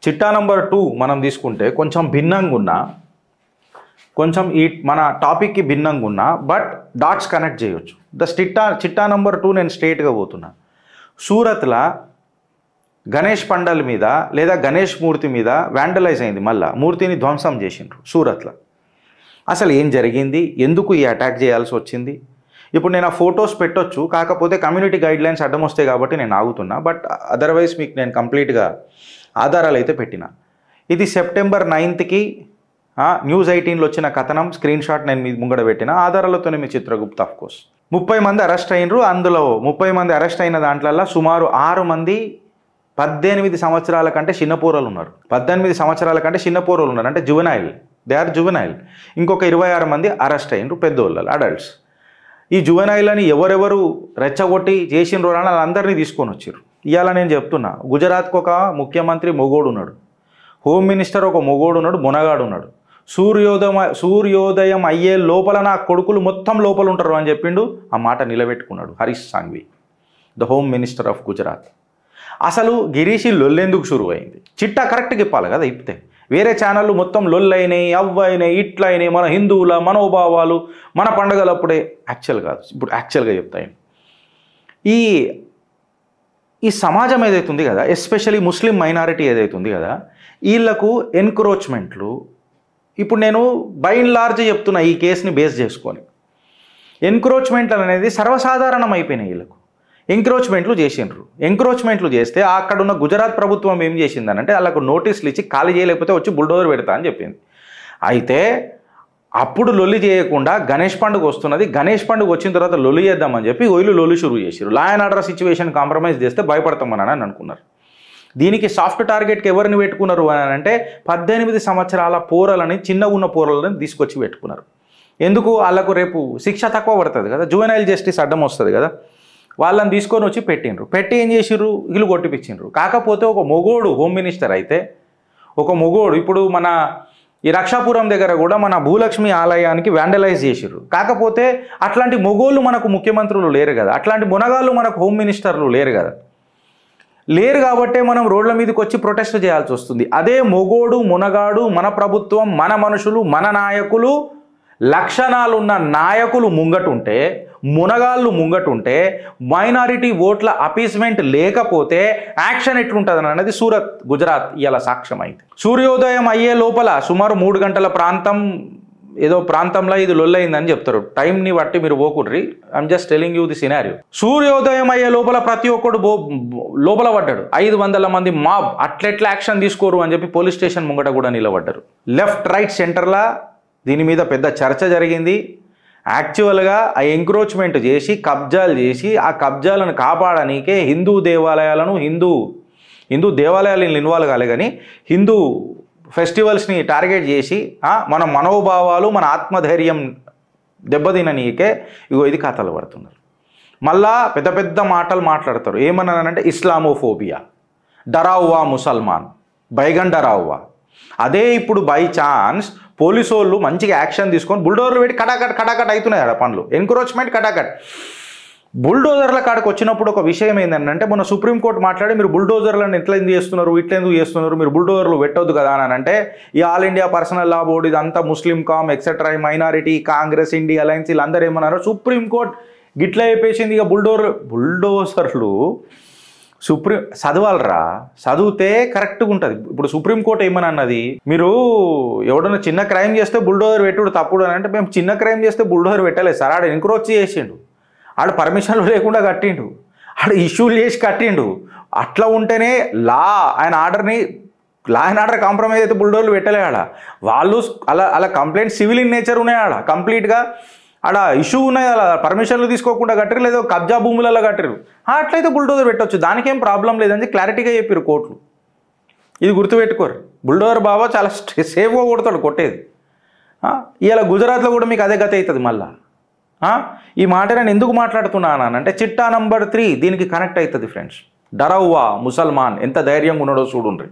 చిట్టా నంబర్ 2 మనం తీసుకుంటే కొంచెం భిన్నంగా ఉన్నా, కొంచెం ఈ మన టాపిక్కి భిన్నంగా ఉన్నా, బట్ డాట్స్ కనెక్ట్ చేయొచ్చు. చిట్టా నంబర్ 2 నేను స్ట్రేట్గా పోతున్నా. సూరత్లో గణేష్ పండల్ మీద లేదా గణేష్ మూర్తి మీద వ్యాండలైజ్ అయింది, మళ్ళీ మూర్తిని ధ్వంసం చేసిండ్రు సూరత్లో. అసలు ఏం జరిగింది, ఎందుకు ఈ అటాక్ చేయాల్సి వచ్చింది? ఇప్పుడు నేను ఆ ఫొటోస్ పెట్టొచ్చు, కాకపోతే కమ్యూనిటీ గైడ్లైన్స్ అడ్డం వస్తాయి కాబట్టి నేను ఆగుతున్నా. బట్ అదర్వైజ్ మీకు నేను కంప్లీట్గా ఆధారాలు అయితే పెట్టిన. ఇది సెప్టెంబర్ 9కి న్యూస్ 18లో వచ్చిన కథనం, స్క్రీన్ షాట్ నేను మీ ముంగడ పెట్టిన. ఆధారాలతోనే మీ చిత్రగుప్త ఆఫ్కోర్స్. 30 మంది అరెస్ట్ అయినరు. అందులో 30 మంది అరెస్ట్ అయిన దాంట్లో సుమారు 6 మంది 18 సంవత్సరాల కంటే చిన్న పోరలు ఉన్నారు. 18 సంవత్సరాల కంటే చిన్న పోరలు ఉన్నారు, అంటే జువెనైల్, దే ఆర్ జువెనైల్. ఇంకొక 26 మంది అరెస్ట్ అయినరు, పెద్దోళ్ళు, అడల్ట్స్. ఈ జువెనైల్ని ఎవరెవరు రెచ్చగొట్టి చేసినరో అని వాళ్ళందరినీ తీసుకొని వచ్చారు. ఇవాళ నేను చెప్తున్నా, గుజరాత్కి ఒక ముఖ్యమంత్రి మొగోడు ఉన్నాడు, హోమ్ మినిస్టర్ ఒక మొగోడు ఉన్నాడు, మునగాడు ఉన్నాడు. సూర్యోదయం అయ్యే లోపల నా కొడుకులు మొత్తం లోపల ఉంటారు అని చెప్పిండు. ఆ మాట నిలబెట్టుకున్నాడు Harish Sanghavi, the home minister of Gujarat. అసలు గిరీషి లొల్లెందుకు షురువు అయింది? చిట్టా కరెక్ట్గా ఇప్పాలి కదా, ఇప్పితే. వేరే ఛానళ్ళు మొత్తం లొల్లైనాయి, అవ్వైనాయి, ఇట్లయినాయి, మన హిందువుల మనోభావాలు, మన పండుగలప్పుడే. యాక్చువల్ కాదు, ఇప్పుడు యాక్చువల్గా చెప్తాయి. ఈ సమాజం ఏదైతుంది కదా, ఎస్పెషలీ ముస్లిం మైనారిటీ ఏదైతుంది కదా, వీళ్లకు ఎన్క్రోచ్మెంట్లు. ఇప్పుడు నేను బై అండ్ లార్జ్ చెప్తున్నా ఈ కేసుని బేస్ చేసుకొని. ఎన్క్రోచ్మెంట్లు అనేది సర్వసాధారణం అయిపోయినాయి. వీళ్ళకు ఎంక్రోచ్మెంట్లు చేసిండ్రు. ఎంక్రోచ్మెంట్లు చేస్తే అక్కడున్న గుజరాత్ ప్రభుత్వం ఏం చేసిందనంటే వాళ్ళకు నోటీసులు ఇచ్చి ఖాళీ చేయలేకపోతే వచ్చి బుల్డోజర్ పెడతా అని చెప్పింది. అయితే అప్పుడు లొల్లి చేయకుండా గణేష్ పండుగ వస్తున్నది, గణేష్ పండుగ వచ్చిన తర్వాత లొల్లి చేద్దామని చెప్పి ఒళ్ళు లొల్లి షురువు చేసారు. Law and order situation compromise చేస్తే భయపడతామని అని అనుకున్నారు. దీనికి సాఫ్ట్ టార్గెట్కి ఎవరిని పెట్టుకున్నారు అని అంటే 18 సంవత్సరాల పోరలని, చిన్నగా ఉన్న పోరలని తీసుకొచ్చి పెట్టుకున్నారు. ఎందుకు? వాళ్ళకు రేపు శిక్ష తక్కువ పడుతుంది కదా, జువెనైల్ జస్టిస్ అడ్డం వస్తుంది కదా, వాళ్ళని తీసుకొని వచ్చి పెట్టిండ్రు. పెట్టి ఏం చేసిర్రు? వీళ్ళు కొట్టిపించిండ్రు. కాకపోతే ఒక మొగోడు హోమ్ మినిస్టర్ అయితే, ఒక మొగోడు ఇప్పుడు మన ఈ రక్షాపురం దగ్గర కూడా మన భూలక్ష్మి ఆలయానికి వ్యాండలైజ్ చేసిర్రు. కాకపోతే అట్లాంటి మొగోళ్ళు మనకు ముఖ్యమంత్రులు లేరు కదా, అట్లాంటి మునగాళ్ళు మనకు హోమ్ మినిస్టర్లు లేరు కదా. లేరు కాబట్టే మనం రోడ్ల మీదకి వచ్చి ప్రొటెస్ట్ చేయాల్సి వస్తుంది. అదే మొగోడు, మునగాడు, మన ప్రభుత్వం, మన మనుషులు, మన నాయకులు, లక్షణాలున్న నాయకులు ముంగటుంటే, మునగాళ్ళు ముంగటుంటే, మైనారిటీ ఓట్ల అపీస్మెంట్ లేకపోతే యాక్షన్ ఎట్లుంటుంది అనేది సూరత్, గుజరాత్ ఇలా సాక్ష్యం అయింది. సూర్యోదయం అయ్యే లోపల సుమారు 3 గంటల ప్రాంతం, ఏదో ప్రాంతంలో ఇది లొల్లయిందని చెప్తారు. టైంని బట్టి మీరు పోకుర్రి, I'm just telling you the scenario. సూర్యోదయం అయ్యే లోపల ప్రతి ఒక్కడు లోపల పడ్డాడు. 500 మంది మాబ్ అట్లెట్లా యాక్షన్ తీసుకోరు అని చెప్పి పోలీస్ స్టేషన్ ముంగట కూడా నిలబడ్డారు. లెఫ్ట్ రైట్ సెంటర్లా దీని మీద పెద్ద చర్చ జరిగింది. యాక్చువల్గా ఆ ఎంక్రోచ్మెంట్ చేసి, కబ్జాలు చేసి, ఆ కబ్జాలను కాపాడనీకే హిందూ దేవాలయాలను, హిందూ దేవాలయాలను ఇన్వాల్వ్ కాలే కానీ హిందూ ఫెస్టివల్స్ని టార్గెట్ చేసి మన మనోభావాలు, మన ఆత్మధైర్యం దెబ్బతిననీకే ఇది కథలు పడుతున్నారు. మళ్ళా పెద్ద పెద్ద మాటలు మాట్లాడతారు. ఏమన్నానంటే ఇస్లామోఫోబియా, డరావువా ముసల్మాన్, బైగన్ డరావువా. అదే ఇప్పుడు బై ఛాన్స్ పోలీసు వాళ్ళు మంచిగా యాక్షన్ తీసుకొని బుల్డోజర్లు పెట్టి కటాకట్ అవుతున్నాయి ఆడ పనులు, ఎన్క్రోచ్మెంట్ కటాకట్. బుల్డోజర్ల కాడికి వచ్చినప్పుడు ఒక విషయం ఏంటంటే, మొన్న సుప్రీంకోర్టు మాట్లాడి మీరు బుల్డోజర్లను ఇట్లా ఎందుకు చేస్తున్నారు, మీరు బుల్డోజర్లు పెట్టొద్దు కదా అని అంటే, ఈ all India personal law board ఇదంతా ముస్లిం కామ్ etcetera, minority, Congress, India alliance వీళ్ళందరూ ఏమన్నారు, సుప్రీంకోర్టు గిట్లా అయిపోయింది. ఇక బుల్డోజర్లు చదవాలరా, చదివితే కరెక్ట్గా ఉంటుంది. ఇప్పుడు సుప్రీంకోర్టు ఏమని అన్నది, మీరు ఎవడన్నా చిన్న క్రైమ్ చేస్తే బుల్డోజర్ పెట్టుడు తప్పుడు అని అంటే, మేము చిన్న క్రైమ్ చేస్తే బుల్డోజర్ పెట్టలేదు సార్, ఆడ ఎన్క్రోచ్ చేసిండు, ఆడ పర్మిషన్లు లేకుండా కట్టిండు, ఆడ ఇష్యూలు చేసి కట్టిండు. అట్లా ఉంటేనే ఆయన ఆర్డర్ని లా అండ్ ఆర్డర్ కాంప్రమైజ్ అయితే బుల్డోజర్లు పెట్టలే. ఆడ వాళ్ళు అలా కంప్లైంట్ సివిల్ ఇన్ నేచర్ ఉన్నాయి, ఆడ కంప్లీట్గా ఆడ ఇష్యూ ఉన్నాయి, అలా పర్మిషన్లు తీసుకోకుండా కట్టరు, లేదో కబ్జా భూములలో కట్టరు. అట్లయితే బుల్డోజర్ పెట్టవచ్చు, దానికేం ప్రాబ్లం లేదని క్లారిటీగా చెప్పారు కోర్టులు. ఇది గుర్తుపెట్టుకోరు. బుల్డోజర్ బాబా చాలా సేఫ్గా కొడతాడు కొట్టేది. ఇలా గుజరాత్లో కూడా మీకు అదే గతి అవుతుంది. మళ్ళా ఈ మాట నేను ఎందుకు మాట్లాడుతున్నాను అంటే, చిట్టా నంబర్ 3 దీనికి కనెక్ట్ అవుతుంది ఫ్రెండ్స్. డరౌవా ముసల్మాన్ ఎంత ధైర్యంగా ఉన్నాడో చూడండి.